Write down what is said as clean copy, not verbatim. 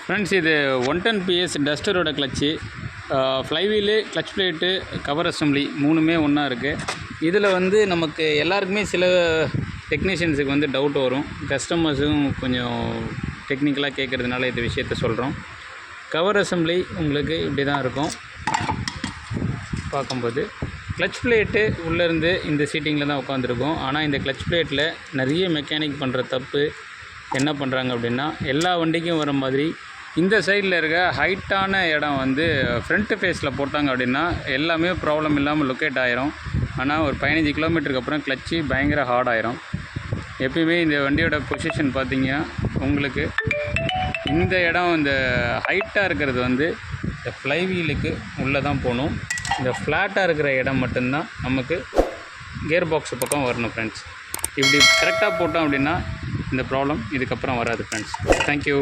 Friends, இது 110 PS டஸ்டரோட clutch. Flywheel, clutch plate, cover assembly மூணுமே ஒன்றா இருக்குது. இதில் வந்து நமக்கு எல்லாருக்குமே சில டெக்னீஷியன்ஸுக்கு வந்து டவுட் வரும். கஸ்டமர்ஸும் கொஞ்சம் டெக்னிக்கலாக கேட்குறதுனால இந்த விஷயத்த சொல்கிறோம். கவர் அசம்பிளி உங்களுக்கு இப்படி தான் இருக்கும் பார்க்கும்போது. கிளச் பிளேட்டு உள்ளேருந்து இந்த சீட்டிங்கில் தான் உட்காந்துருக்கும். ஆனால் இந்த கிளச் பிளேட்டில் நிறைய மெக்கானிக் பண்ணுற தப்பு என்ன பண்ணுறாங்க அப்படின்னா, எல்லா வண்டிக்கும் வர மாதிரி இந்த சைடில் இருக்க ஹைட்டான இடம் வந்து ஃப்ரண்ட்டு ஃபேஸில் போட்டாங்க அப்படின்னா எல்லாமே ப்ராப்ளம் இல்லாமல் லொக்கேட் ஆகிரும். ஆனால் ஒரு 15 கிலோமீட்டருக்கு அப்புறம் கிளச்சு பயங்கர ஹார்ட் ஆயிரும். எப்பயுமே இந்த வண்டியோட பொசிஷன் பார்த்திங்கன்னா உங்களுக்கு இந்த இடம் இந்த ஹைட்டாக இருக்கிறது வந்து இந்த ஃப்ளைவீலுக்கு உள்ளே தான் போகணும். இந்த ஃப்ளாட்டாக இருக்கிற இடம் மட்டும்தான் நமக்கு கியர் பாக்ஸ் பக்கம் வரணும் ஃப்ரெண்ட்ஸ். இப்படி கரெக்டாக போட்டோம் அப்படின்னா இந்த ப்ராப்ளம் இதுக்கப்புறம் வராது ஃப்ரெண்ட்ஸ். தேங்க்யூ.